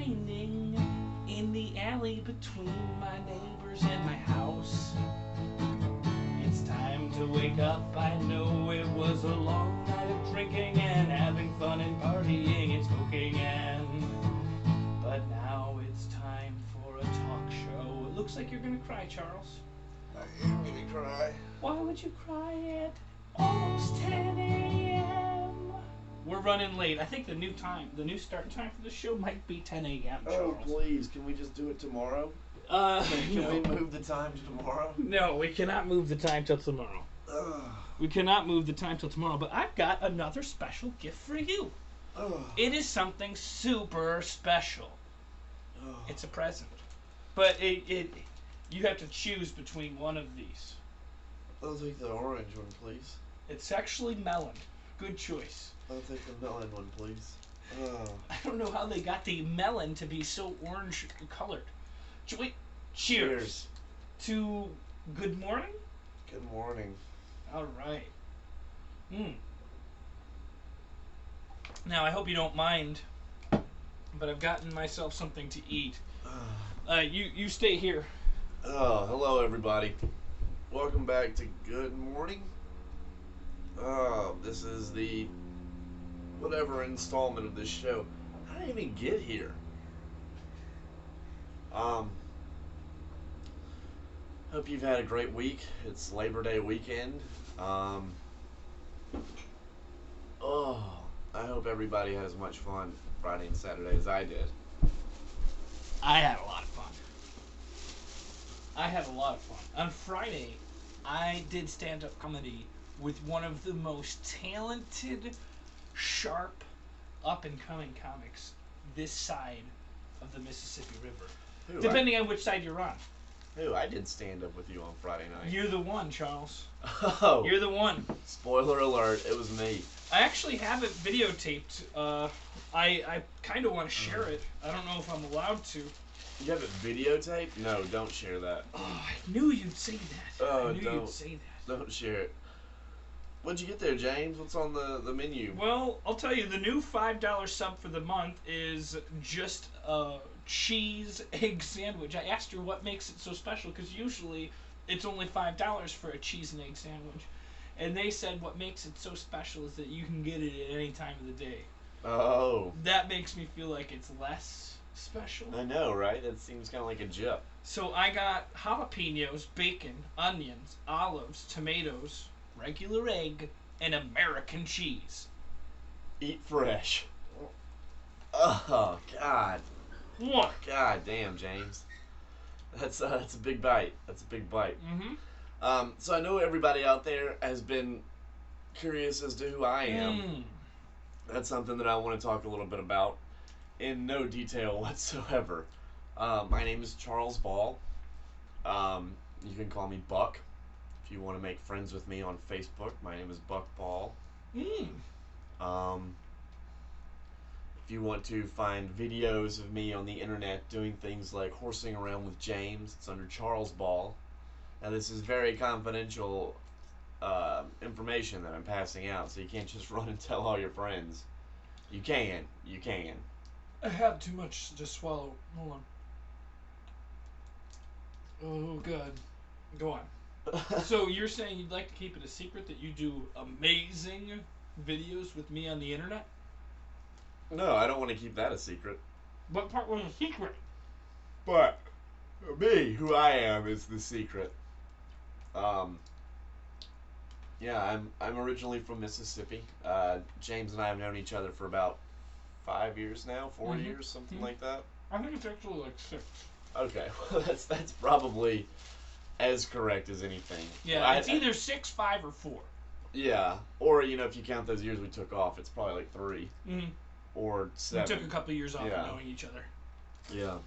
grinding in the alley between my neighbors and my house. It's time to wake up. I know it was a long night of drinking and having fun and partying and smoking but now it's time for a talk show. It looks like you're gonna cry, Charles. I am gonna cry. Why would you cry at almost 10 a.m.? We're running late. I think the new start time for the show might be 10 a.m. Oh, please, can we just do it tomorrow? Can we move the time to tomorrow? No, we cannot move the time till tomorrow. We cannot move the time till tomorrow, but I've got another special gift for you. It is something super special. It's a present. But you have to choose between one of these. I'll take the orange one, please. It's actually melon. Good choice. I'll take the melon one, please. I don't know how they got the melon to be so orange colored. Cheers. To good morning? Good morning. All right. Now, I hope you don't mind, but I've gotten myself something to eat. You stay here. Hello, everybody. Welcome back to Good Morning. This is the whatever installment of this show. How did I even get here? Hope you've had a great week. It's Labor Day weekend. I hope everybody has as much fun Friday and Saturday as I did. I had a lot of fun. On Friday, I did stand-up comedy with one of the most talented, sharp, up-and-coming comics this side of the Mississippi River. Depending on which side you're on. I did stand up with you on Friday night. You're the one, Charles. Oh. You're the one. Spoiler alert, it was me. I actually have it videotaped. I kind of want to share it. I don't know if I'm allowed to. You have it videotaped? No, don't share that. Oh, I knew you'd say that. Oh, I knew you'd say that. Don't share it. What'd you get there, James? What's on the menu? Well, I'll tell you, the new $5 sub for the month is just a cheese egg sandwich. I asked her what makes it so special, because usually it's only $5 for a cheese and egg sandwich. And they said what makes it so special is that you can get it at any time of the day. Oh. That makes me feel like it's less special. I know, right? That seems kind of like a jip. So I got jalapenos, bacon, onions, olives, tomatoes, regular egg, and American cheese. Eat fresh. Oh, God. What? God damn, James. That's a big bite. That's a big bite. Mm-hmm. So I know everybody out there has been curious as to who I am. That's something that I want to talk a little bit about in no detail whatsoever. My name is Charles Ball. You can call me Buck. If you want to make friends with me on Facebook, my name is Buck Ball. If you want to find videos of me on the internet doing things like horsing around with James, it's under Charles Ball. Now this is very confidential information that I'm passing out, so you can't just run and tell all your friends. You can. I had too much to swallow. Hold on. Oh, God. Go on. So you're saying you'd like to keep it a secret that you do amazing videos with me on the internet? No, I don't want to keep that a secret. What part was a secret? But me, who I am, is the secret. Yeah, I'm originally from Mississippi. James and I have known each other for about 5 years now, 4 years, something like that. I think it's actually like 6. Okay, well that's probably as correct as anything. Yeah, it's either 6, 5, or 4. Yeah, or if you count those years we took off, it's probably like 3 or 7. We took a couple of years off of knowing each other. Yeah.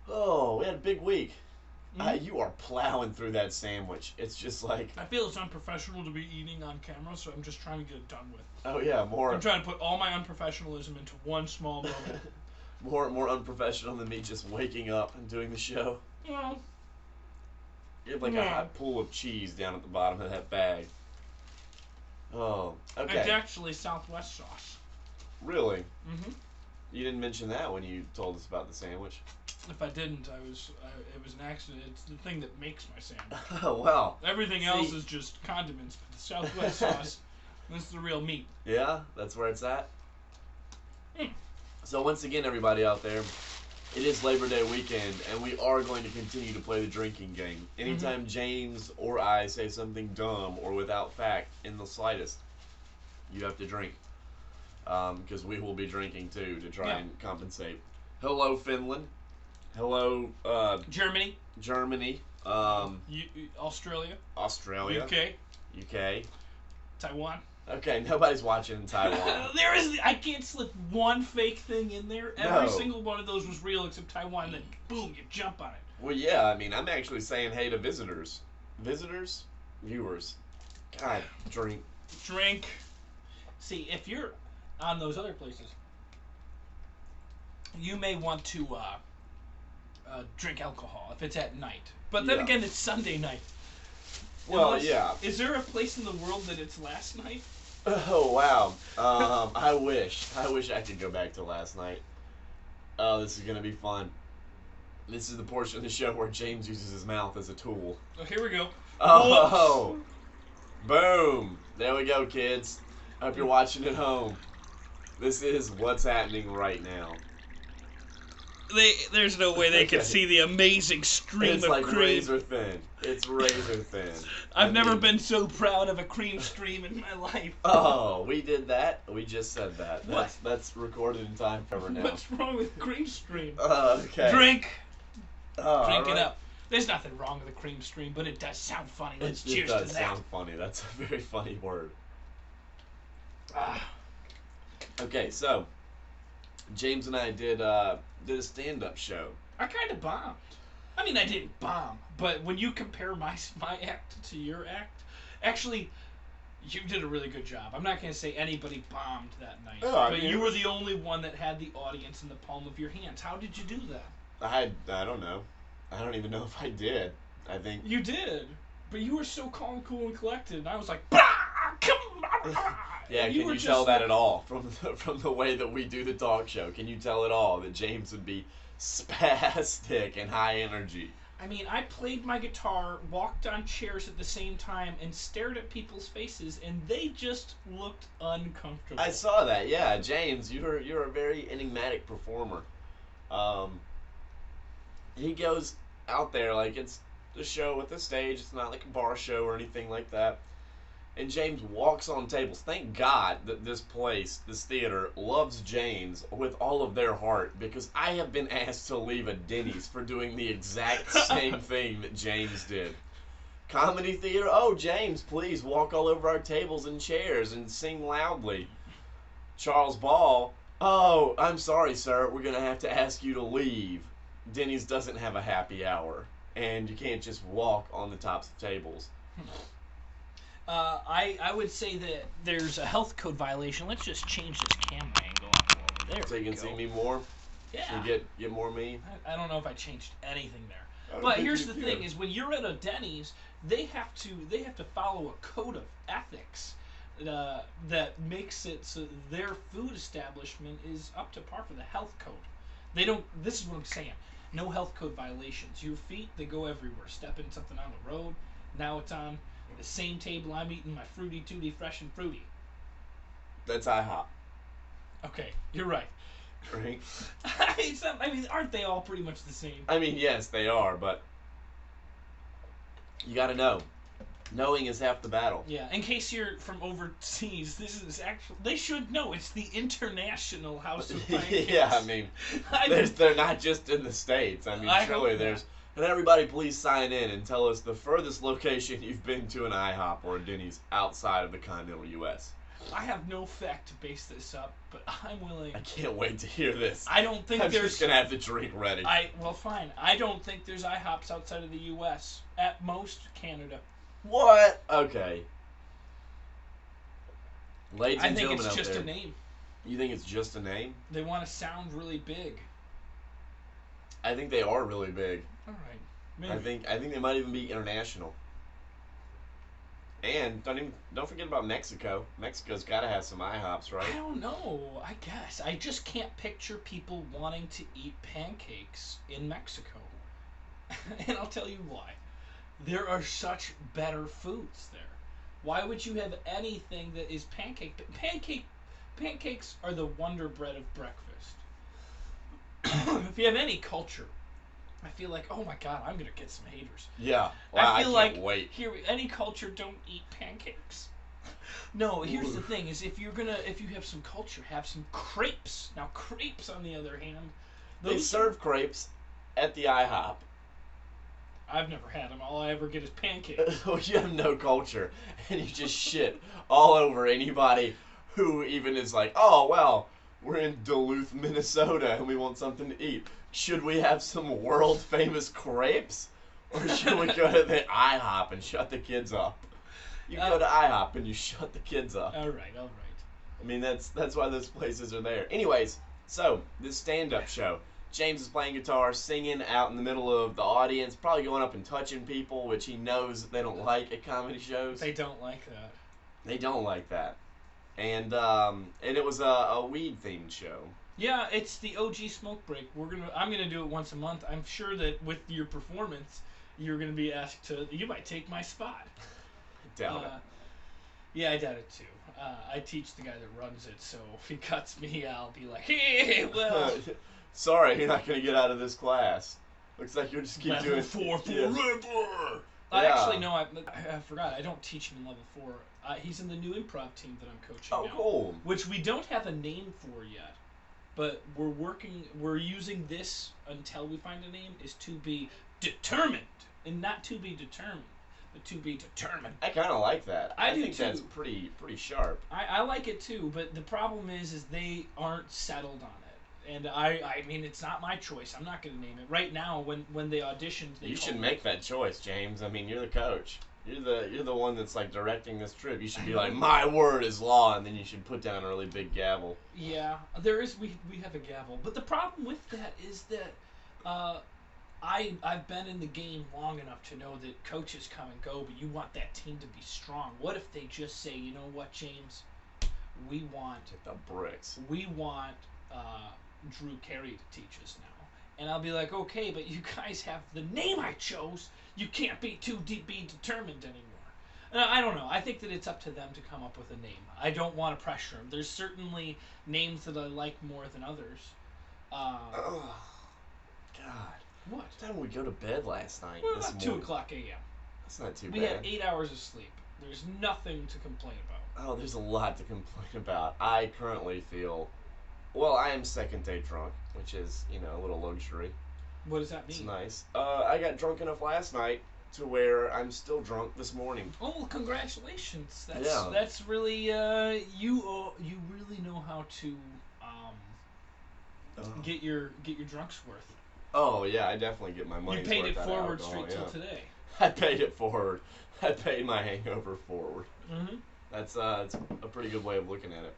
Oh, we had a big week. You are plowing through that sandwich. It's just like... I feel it's unprofessional to be eating on camera, so I'm just trying to get it done with. Oh, yeah, more... I'm trying to put all my unprofessionalism into one small bubble. more unprofessional than me just waking up and doing the show. Yeah. You have like a hot pool of cheese down at the bottom of that bag. Oh, okay. It's actually Southwest sauce. Really? You didn't mention that when you told us about the sandwich. If I didn't, it was an accident. It's the thing that makes my sandwich. Oh, well. Everything else is just condiments. But the Southwest sauce, that's the real meat. Yeah, that's where it's at. Mm. So once again, everybody out there, it is Labor Day weekend, and we are going to continue to play the drinking game. Anytime James or I say something dumb or without fact in the slightest, you have to drink. Because we will be drinking too to try and compensate. Hello, Finland. Hello, Germany. Germany. Australia. Australia. UK. UK. Taiwan. Okay, nobody's watching in Taiwan. I can't slip one fake thing in there. Every single one of those was real except Taiwan. Then boom, you jump on it. Well, yeah, I mean, I'm actually saying hey to visitors. Visitors? Viewers. God, drink. Drink. See, if you're on those other places, you may want to drink alcohol if it's at night. But then again, it's Sunday night. Well, yeah. Is there a place in the world that it's last night? Oh, wow. I wish I could go back to last night. Oh, this is going to be fun. This is the portion of the show where James uses his mouth as a tool. Oh, here we go. Oh, boom. There we go, kids. Hope you're watching at home. This is what's happening right now. There's no way they can see the amazing stream it's of like cream. razor thin. It's razor thin. I've never been so proud of a cream stream in my life. Oh, we did that? We just said that. What? That's recorded in time forever now. What's wrong with cream stream? Okay. Drink. Drink it up. There's nothing wrong with a cream stream, but it does sound funny. Let's cheers to that. It does sound funny. That's a very funny word. Okay, so James and I did a stand-up show. I kind of bombed. I mean, I didn't bomb, but when you compare my act to your act, actually, you did a really good job. I'm not going to say anybody bombed that night, but you were the only one that had the audience in the palm of your hands. How did you do that? I don't know. I don't even know if I did. I think you did, but you were so calm, cool, and collected, and I was like, bah, come on. Yeah, can you tell that at all from the way that we do the talk show? Can you tell at all that James would be spastic and high energy? I mean, I played my guitar, walked on chairs at the same time, and stared at people's faces, and they just looked uncomfortable. I saw that. Yeah, James, you're a very enigmatic performer. He goes out there like it's a show with a stage. It's not like a bar show or anything like that. And James walks on tables. Thank God that this place, this theater, loves James with all of their heart, because I have been asked to leave a Dennys for doing the exact same thing that James did. Comedy theater, oh, James, please walk all over our tables and chairs and sing loudly. Charles Ball, oh, I'm sorry, sir, we're going to have to ask you to leave. Dennys doesn't have a happy hour, and you can't just walk on the tops of tables. I would say that there's a health code violation. Let's just change this camera angle over there. So you can see me more? Yeah. So you get more me? I don't know if I changed anything there. But here's the thing: is when you're at a Denny's, they have to follow a code of ethics that makes it so their food establishment is up to par for the health code. They don't. This is what I'm saying. No health code violations. Your feet, they go everywhere. Step in something on the road. Now it's on the same table I'm eating my Fruity Tooty Fresh and Fruity. That's IHOP. Okay, you're right. Right? I mean, aren't they all pretty much the same? I mean, yes, they are, but you gotta know. Knowing is half the battle. Yeah, in case you're from overseas, this is actually... They should know. It's the International House of Fine Cakes. Yeah, I mean, they're not just in the States. I mean, surely there's... And everybody please sign in and tell us the furthest location you've been to an IHOP or a Denny's outside of the continental U.S. I have no fact to base this up, but I'm willing... I can't wait to hear this. I don't think I'm just going to have the drink ready. Well, fine. I don't think there's IHOPs outside of the U.S. At most, Canada. What? Okay. Ladies and gentlemen I think it's just there, a name. You think it's just a name? They want to sound really big. I think they are really big. All right. Maybe. I think they might even be international. And don't forget about Mexico. Mexico's got to have some IHOPs, right? I don't know. I guess I just can't picture people wanting to eat pancakes in Mexico, and I'll tell you why. There are such better foods there. Why would you have anything that is pancakes are the wonder bread of breakfast. If you have any culture, I feel like, oh my god, I'm gonna get some haters. Yeah. Wow, I feel can't like wait. here any culture don't eat pancakes. No, here's the thing: is if you have some culture, have some crepes. Now crepes, on the other hand, They serve crepes at the IHOP. I've never had them. All I ever get is pancakes. You have no culture, and you just shit all over anybody who even is like, oh well, we're in Duluth, Minnesota, and we want something to eat. Should we have some world famous crepes, or should we go to the IHOP and shut the kids up? You go to IHOP and you shut the kids up. All right. I mean, that's why those places are there. Anyways, so this stand-up show. James is playing guitar, singing out in the middle of the audience, probably going up and touching people, which he knows that they don't like at comedy shows. They don't like that. They don't like that. And it was a weed-themed show. Yeah, it's the OG smoke break. I'm gonna do it once a month. I'm sure that with your performance, you're gonna be asked to. You might take my spot. Doubt it. Yeah, I doubt it too. I teach the guy that runs it, so if he cuts me, I'll be like, hey, well. Sorry, you're not going to get out of this class. Looks like you'll just keep level doing 4 forever. Yeah. Actually, no, I forgot. I don't teach him in level 4. He's in the new improv team that I'm coaching now. Cool. Which we don't have a name for yet. But we're using this until we find a name, is to be determined. And not to be determined, but to be determined. I kind of like that. I do think too. that's pretty sharp. I like it too, but the problem is they aren't settled on it. And I mean, it's not my choice. I'm not going to name it. Right now, when they auditioned... You should make that choice, James. I mean, you're the coach. You're the one that's, like, directing this trip. You should be like, my word is law, and then you should put down a really big gavel. Yeah, there is... We have a gavel. But the problem with that is that I've been in the game long enough to know that coaches come and go, but you want that team to be strong. What if they just say, you know what, James? We want... The bricks. We want... Drew Carey to teach us now. And I'll be like, okay, but you guys have the name I chose. You can't be too be determined anymore. I don't know. I think that it's up to them to come up with a name. I don't want to pressure them. There's certainly names that I like more than others. Oh, God. What? What time did we go to bed last night? Well, this about morning? 2 o'clock a.m. That's not too We bad. had 8 hours of sleep. There's nothing to complain about. Oh, there's a lot to complain about. I currently feel... Well, I am second day drunk, which is, a little luxury. What does that mean? It's nice. I got drunk enough last night to where I'm still drunk this morning. Oh, well, congratulations! Yeah. That's really you really know how to get your drunks worth. Oh yeah, I definitely get my money. You paid it forward straight till today. I paid it forward. I paid my hangover forward. Mm-hmm. That's a pretty good way of looking at it.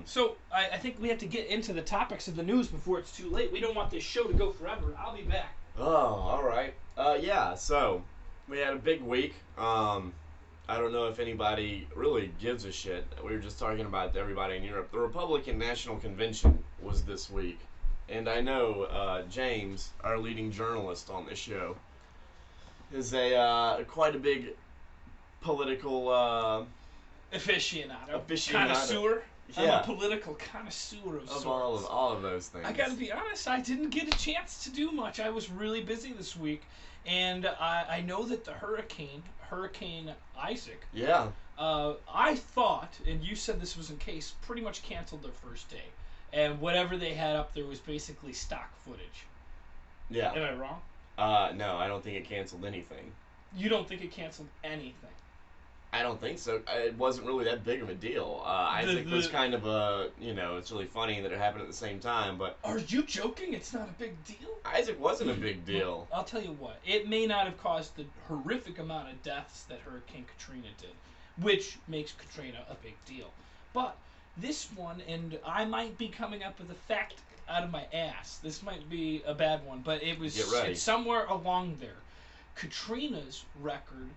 So I think we have to get into the topics of the news before it's too late. We don't want this show to go forever. I'll be back. Oh, all right. Yeah. So we had a big week. I don't know if anybody really gives a shit. We were just talking about everybody in Europe. The Republican National Convention was this week, and I know James, our leading journalist on this show, is quite a big political aficionado. Connoisseur. Yeah. I'm a political connoisseur of sorts. all of those things. I gotta be honest, I didn't get a chance to do much. I was really busy this week, and I know that the Hurricane Isaac. Yeah. I thought, and you said this was in case, pretty much canceled their first day, and whatever they had up there was basically stock footage. Yeah. Am I wrong? No, I don't think it canceled anything. You don't think it canceled anything? I don't think so. It wasn't really that big of a deal. Isaac was kind of it's really funny that it happened at the same time, but... Are you joking? It's not a big deal? Isaac wasn't a big deal. I'll tell you what. It may not have caused the horrific amount of deaths that Hurricane Katrina did, which makes Katrina a big deal. But this one, and I might be coming up with a fact out of my ass. This might be a bad one, but it's somewhere along there. Katrina's record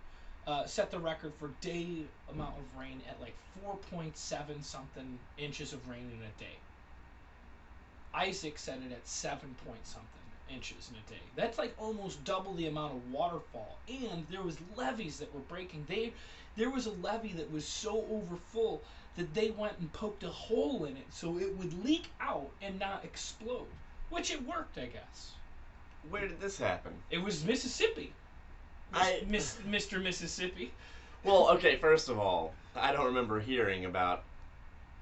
set the record for day amount of rain at like 4.7 something inches of rain in a day. Isaac set it at 7 point something inches in a day. That's like almost double the amount of waterfall. And there was levees that were breaking. There was a levee that was so overfull that they went and poked a hole in it so it would leak out and not explode. Which it worked, I guess. Where did this happen? It was Mississippi. Mr. Mississippi. Well, okay, first of all, I don't remember hearing about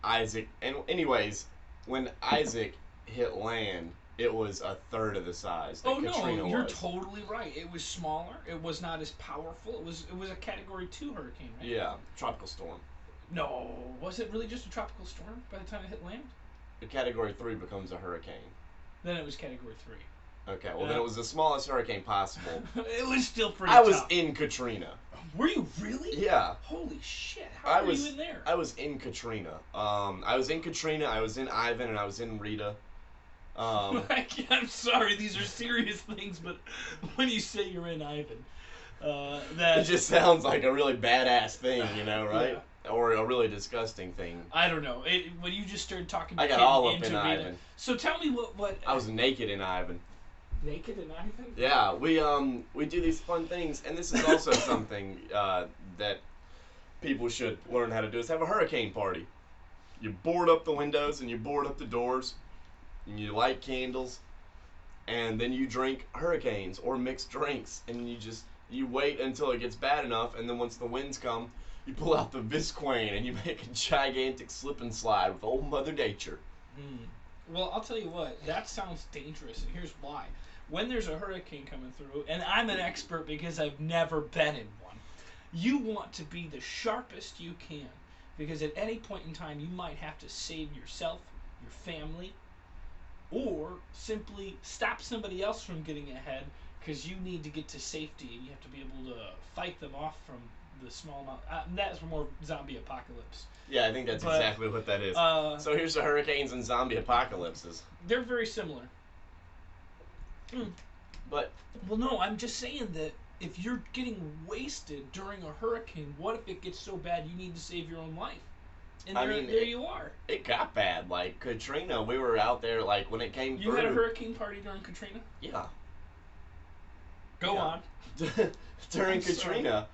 Isaac. And anyways, when Isaac hit land, it was a third of the size that Katrina was. You're totally right. It was smaller. It was not as powerful. It was a Category 2 hurricane, right? Yeah, tropical storm. No, was it really just a tropical storm by the time it hit land? A Category 3 becomes a hurricane. Then it was Category 3. Okay, well then it was the smallest hurricane possible. It was still pretty I was tough. in Katrina. Were you really? Yeah. Holy shit! How were you in there? I was in Katrina. I was in Katrina. I was in Ivan, and I was in Rita. I'm sorry, these are serious things, but when you say you're in Ivan, it just sounds like a really badass thing, you know, right? Yeah. Or a really disgusting thing. I don't know. When you just started talking, I got all up in Ivan. So tell me what. I was naked in Ivan. Naked in Ivan? Yeah, we do these fun things, and this is also something that people should learn how to do, is have a hurricane party. You board up the windows and you board up the doors, and you light candles, and then you drink hurricanes or mixed drinks, and you wait until it gets bad enough, and then once the winds come, you pull out the Visqueen and you make a gigantic slip and slide with old Mother Nature. Well, I'll tell you what, that sounds dangerous, and here's why. When there's a hurricane coming through, and I'm an expert because I've never been in one, you want to be the sharpest you can, because at any point in time you might have to save yourself, your family, or simply stop somebody else from getting ahead because you need to get to safety and you have to be able to fight them off from the small amount. That's more zombie apocalypse. Yeah, I think that's exactly what that is. So here's the hurricanes and zombie apocalypses. They're very similar. But well, no, I'm just saying that if you're getting wasted during a hurricane, what if it gets so bad you need to save your own life? And there you are. It got bad. Like Katrina, we were out there like when it came through. You had a hurricane party during Katrina? Yeah. Go on. During Katrina,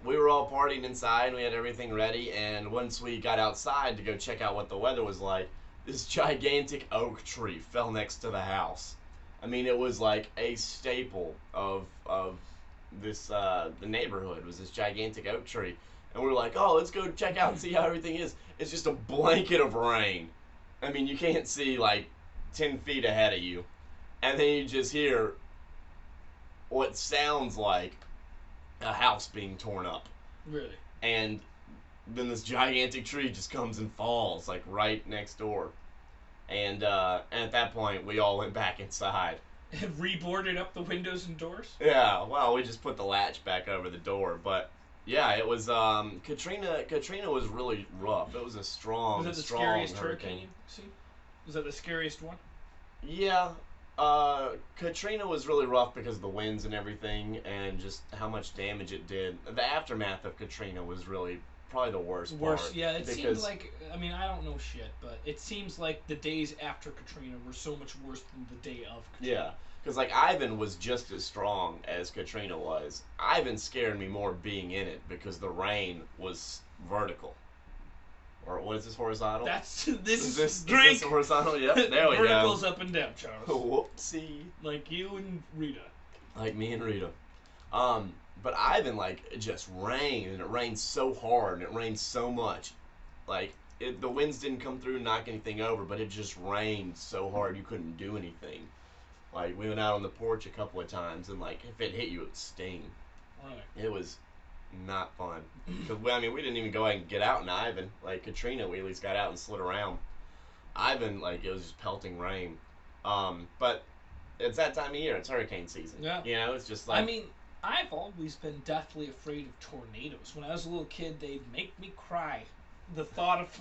we were all partying inside and we had everything ready, and once we got outside to go check out what the weather was like, this gigantic oak tree fell next to the house. I mean, it was like a staple of this the neighborhood was this gigantic oak tree. And we were like, oh, let's go check out and see how everything is. It's just a blanket of rain. I mean, you can't see like 10 feet ahead of you. And then you just hear what sounds like a house being torn up. Really? And then this gigantic tree just comes and falls like right next door. And at that point, we all went back inside. And reboarded up the windows and doors? Yeah, well, we just put the latch back over the door. But yeah, it was Katrina. Katrina was really rough. It was a strong, Was that the strong scariest hurricane. hurricane you've seen? Was that the scariest one? Yeah, Katrina was really rough because of the winds and everything, and just how much damage it did. The aftermath of Katrina was really probably the worst part. Yeah, it seemed like, I mean, I don't know shit, but it seems like the days after Katrina were so much worse than the day of Katrina. Yeah, because like Ivan was just as strong as Katrina was. Ivan scared me more being in it because the rain was vertical. Or what is this, horizontal? This is drink. Is this horizontal? Yep, there we go. Vertical's up and down, Charles. Whoopsie. Like you and Rita. Like me and Rita. But Ivan, like, it just rained, and it rained so hard, and it rained so much. Like, the winds didn't come through and knock anything over, but it just rained so hard you couldn't do anything. Like, we went out on the porch a couple of times, and, like, if it hit you, it would sting. Right. It was not fun. Because, I mean, we didn't even go out and get out in Ivan. Like, Katrina, we at least got out and slid around. Ivan, like, it was just pelting rain. But it's that time of year. It's hurricane season. Yeah. You know, it's just like... I mean, I've always been deathly afraid of tornadoes. When I was a little kid, they'd make me cry. The thought of,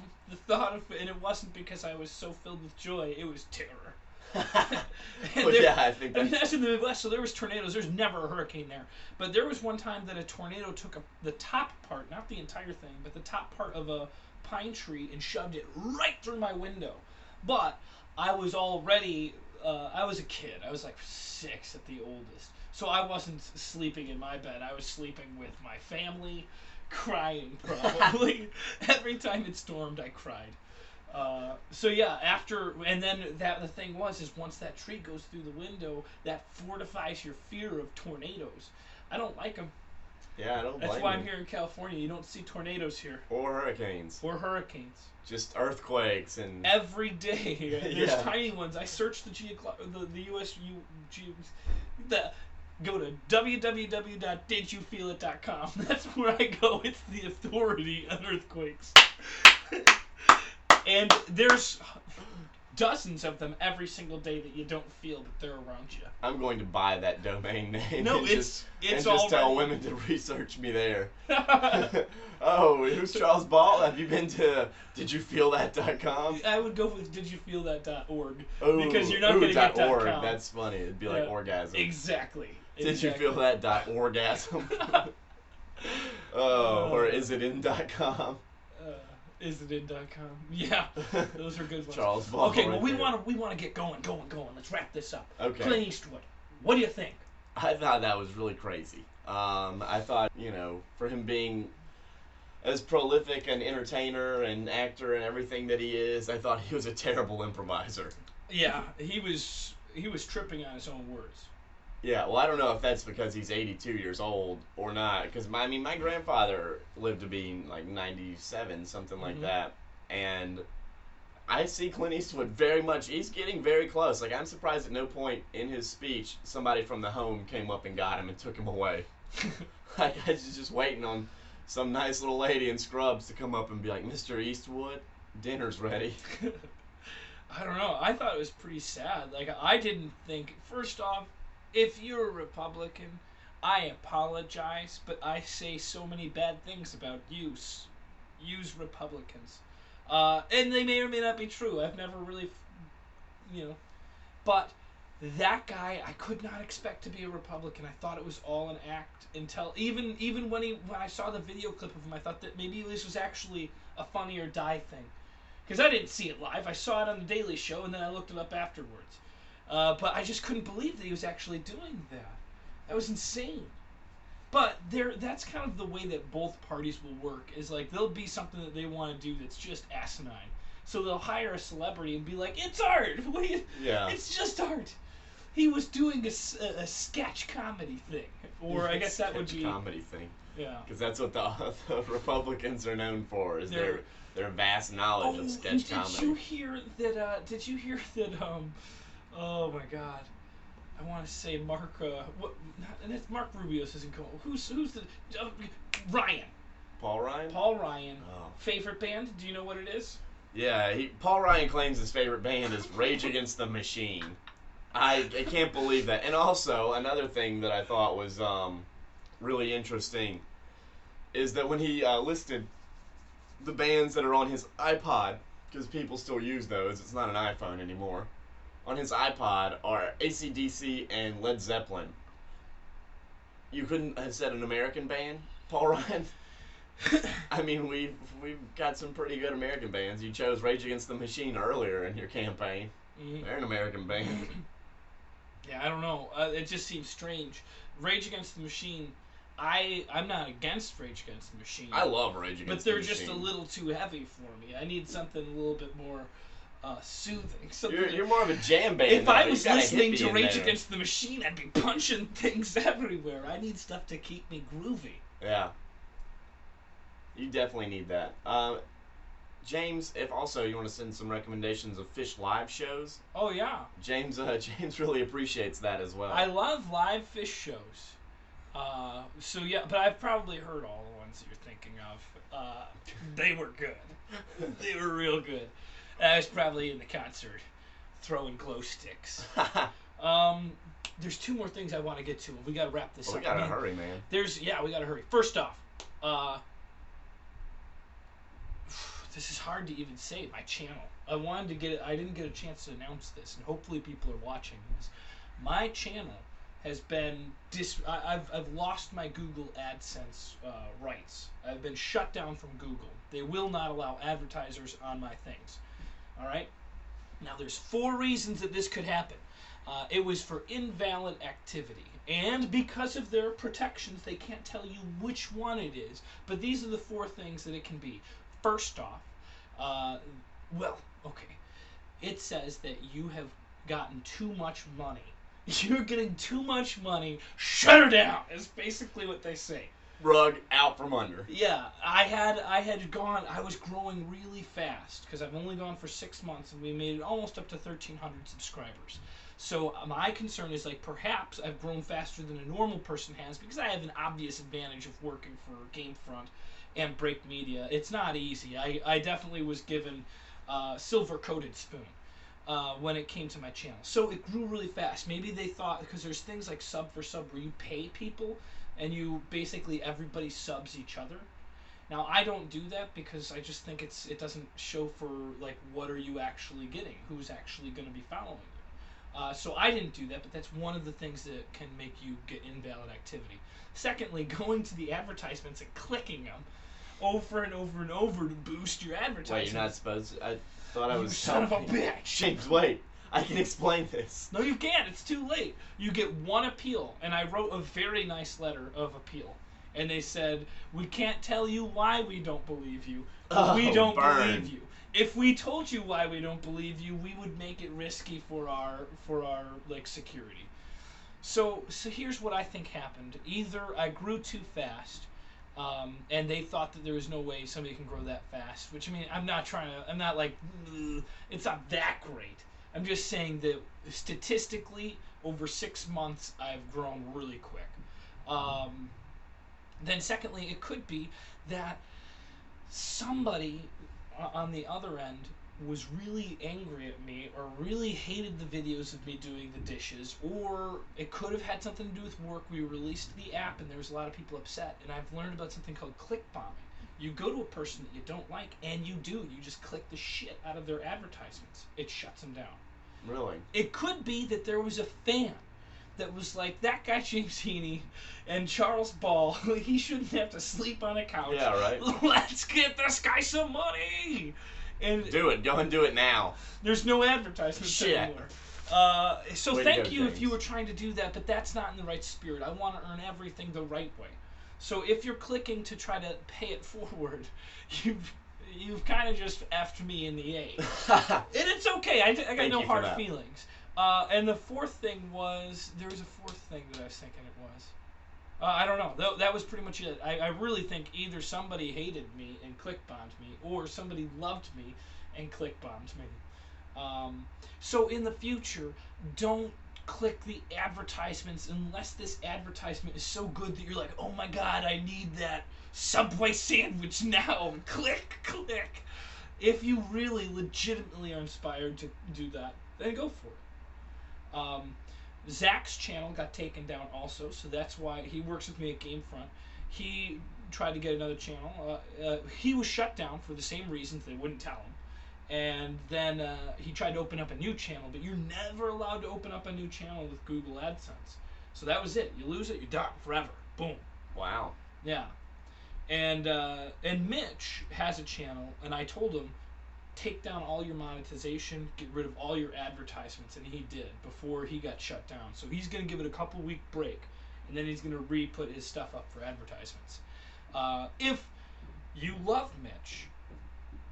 and it wasn't because I was so filled with joy, it was terror. Well, yeah, I think I mean, that's in the Midwest, so there was tornadoes. There's never a hurricane there. But there was one time that a tornado took the top part, not the entire thing, but the top part of a pine tree and shoved it right through my window. But I was already, I was a kid. I was like 6 at the oldest. So I wasn't sleeping in my bed. I was sleeping with my family, crying probably. Every time it stormed, I cried. So yeah, and then the thing is once that tree goes through the window, that fortifies your fear of tornadoes. I don't like them. Yeah, I don't blame That's why you. I'm here in California. You don't see tornadoes here. Or hurricanes. Or hurricanes. Just earthquakes and... Every day. There's Yeah. tiny ones. I searched the go to www.didyoufeelit.com. That's where I go. It's the authority on earthquakes. And there's dozens of them every single day that you don't feel, but they're around you. I'm going to buy that domain name. No, and it's just tell women to research me there. Oh, who's Charles Ball? Have you been to didyouFeelThat.com? I would go with didyouFeelThat.org because you're Ooh, not going to get .org. .com. That's funny. It'd be like Yeah. orgasm. Exactly. DidyouFeelThat.orgasm. Oh, or is it in.com? Is it in.com? Yeah, those are good ones. Charles Ball. Okay, well right we there. want to get going. Let's wrap this up. Okay. Clint Eastwood, what do you think? I thought that was really crazy. I thought, for him being as prolific an entertainer and actor and everything that he is, I thought he was a terrible improviser. Yeah, he was tripping on his own words. Yeah, well, I don't know if that's because he's 82 years old or not. Because, my grandfather lived to be like 97, something like that. And I see Clint Eastwood very much, he's getting very close. Like, I'm surprised at no point in his speech somebody from the home came up and got him and took him away. Like, I was just waiting on some nice little lady in scrubs to come up and be like, Mr. Eastwood, dinner's ready. I don't know. I thought it was pretty sad. Like, I didn't think, first off, if you're a Republican, I apologize, but I say so many bad things about use Republicans. And they may or may not be true. I've never really, but that guy, I could not expect to be a Republican. I thought it was all an act until even when I saw the video clip of him, I thought that maybe this was actually a Funny or Die thing. Because I didn't see it live. I saw it on the Daily Show, and then I looked it up afterwards. But I just couldn't believe that he was actually doing that. That was insane. But that's kind of the way that both parties will work. Is like there'll be something that they want to do that's just asinine. So they'll hire a celebrity and be like, "It's art. Yeah. It's just art." He was doing a sketch comedy thing, or I guess that would be comedy thing. Yeah. Because that's what the Republicans are known for, is their vast knowledge of sketch comedy. Did you hear that? Oh my God, I want to say Mark. And it's Mark Rubio's isn't cool. Who's the Ryan? Paul Ryan. Paul Ryan. Oh. Favorite band? Do you know what it is? Yeah, Paul Ryan claims his favorite band is Rage Against the Machine. I can't believe that. And also another thing that I thought was really interesting is that when he listed the bands that are on his iPod, because people still use those, it's not an iPhone anymore. On his iPod are AC/DC and Led Zeppelin. You couldn't have said an American band, Paul Ryan? I mean, we've got some pretty good American bands. You chose Rage Against the Machine earlier in your campaign. Mm-hmm. They're an American band. Yeah, I don't know. It just seems strange. Rage Against the Machine. I'm not against Rage Against the Machine. I love Rage Against the Machine. But they're just a little too heavy for me. I need something a little bit more soothing. You're more of a jam band. If though. I You was got a listening hippie to in Rage there. Against the Machine, I'd be punching things everywhere. I need stuff to keep me groovy. Yeah. You definitely need that. James, if also you want to send some recommendations of Fish live shows, Oh yeah, James really appreciates that as well. I love live fish shows. So yeah, but I've probably heard all the ones that you're thinking of. They were good. They were real good. I was probably in the concert throwing glow sticks. There's 2 more things I want to get to. We got to wrap this Well, up. we gotta hurry, man. We got to hurry. First off, this is hard to even say. My channel. I wanted to get it. I didn't get a chance to announce this, and hopefully people are watching this. My channel has been I've lost my Google AdSense rights. I've been shut down from Google. They will not allow advertisers on my things. All right. Now there's 4 reasons that this could happen. It was for invalid activity. And because of their protections, they can't tell you which one it is. But these are the 4 things that it can be. First off, it says that you have gotten too much money. You're getting too much money. Shut her down, is basically what they say. Rug out from under. Yeah, I was growing really fast because I've only gone for 6 months and we made it almost up to 1,300 subscribers. So my concern is like perhaps I've grown faster than a normal person has because I have an obvious advantage of working for Gamefront and Break Media. It's not easy. I definitely was given silver-coated spoon when it came to my channel. So it grew really fast. Maybe they thought, because there's things like sub for sub where you pay people and you basically everybody subs each other. Now I don't do that because I just think it doesn't show for like what are you actually getting, who's actually going to be following you. So I didn't do that, but that's one of the things that can make you get invalid activity. Secondly, going to the advertisements and clicking them over and over and over to boost your advertisements. Wait, you're not supposed to? I thought I was... You son of a bitch! James, wait. I can explain this. No, you can't. It's too late. You get 1 appeal, and I wrote a very nice letter of appeal. And they said, we can't tell you why we don't believe you, but we don't believe you. If we told you why we don't believe you, we would make it risky for our like security. So here's what I think happened. Either I grew too fast, and they thought that there was no way somebody can grow that fast. Which I mean, I'm not like it's not that great. I'm just saying that statistically, over 6 months, I've grown really quick. Then secondly, it could be that somebody on the other end was really angry at me or really hated the videos of me doing the dishes, or it could have had something to do with work. We released the app and there was a lot of people upset, and I've learned about something called click bombing. You go to a person that you don't like, and you just click the shit out of their advertisements. It shuts them down. Really? It could be that there was a fan that was like, that guy James Heaney and Charles Ball, he shouldn't have to sleep on a couch. Yeah, right. Let's get this guy some money. And do it. Go and do it now. There's no advertisements anymore. So Way thank to go, you James. if you were trying to do that, but that's not in the right spirit. I want to earn everything the right way. So if you're clicking to try to pay it forward, you've kind of just effed me in the A. And it's okay. I got no hard feelings. And the 4th thing was, there was a 4th thing that I was thinking it was. I don't know. That was pretty much it. I really think either somebody hated me and click-bombed me, or somebody loved me and click-bombed me. So in the future, don't click the advertisements unless this advertisement is so good that you're like, oh my god, I need that Subway sandwich now. Click, click. If you really legitimately are inspired to do that, then go for it. Zach's channel got taken down also, so that's why he works with me at Gamefront. He tried to get another channel. He was shut down for the same reasons. They wouldn't tell him. And then he tried to open up a new channel, but you're never allowed to open up a new channel with Google AdSense. So that was it. You lose it, you're done forever. Boom. Wow. Yeah. And Mitch has a channel, and I told him, take down all your monetization, get rid of all your advertisements, and he did before he got shut down. So he's going to give it a couple-week break, and then he's going to re-put his stuff up for advertisements. If you love Mitch,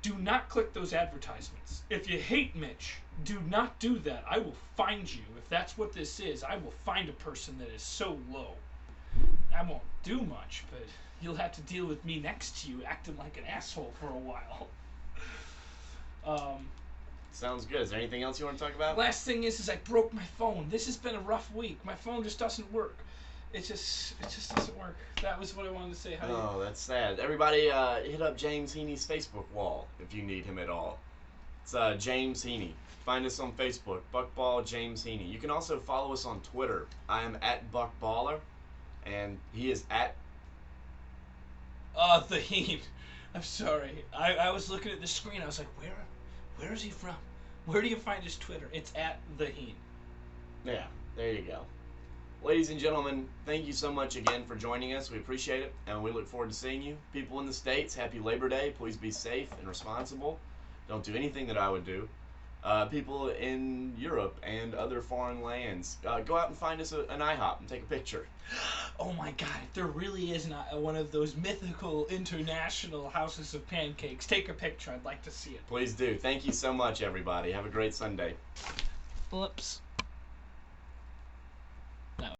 do not click those advertisements. If you hate Mitch, do not do that. I will find you. If that's what this is, I will find a person that is so low. I won't do much, but you'll have to deal with me next to you acting like an asshole for a while. Sounds good. Is there anything else you want to talk about? Last thing is I broke my phone. This has been a rough week. My phone just doesn't work. It just doesn't work. That was what I wanted to say. That's sad. Everybody hit up James Heaney's Facebook wall if you need him at all. It's James Heaney. Find us on Facebook, Buckball James Heaney. You can also follow us on Twitter. I am at Buckballer, and he is at the Hean. I'm sorry. I was looking at the screen. I was like, where is he from? Where do you find his Twitter? It's at the Heen. Yeah, there you go. Ladies and gentlemen, thank you so much again for joining us. We appreciate it, and we look forward to seeing you. People in the States, happy Labor Day. Please be safe and responsible. Don't do anything that I would do. People in Europe and other foreign lands, go out and find us an IHOP and take a picture. Oh my God, if there really is not one of those mythical international houses of pancakes, take a picture. I'd like to see it. Please do. Thank you so much, everybody. Have a great Sunday. Whoops.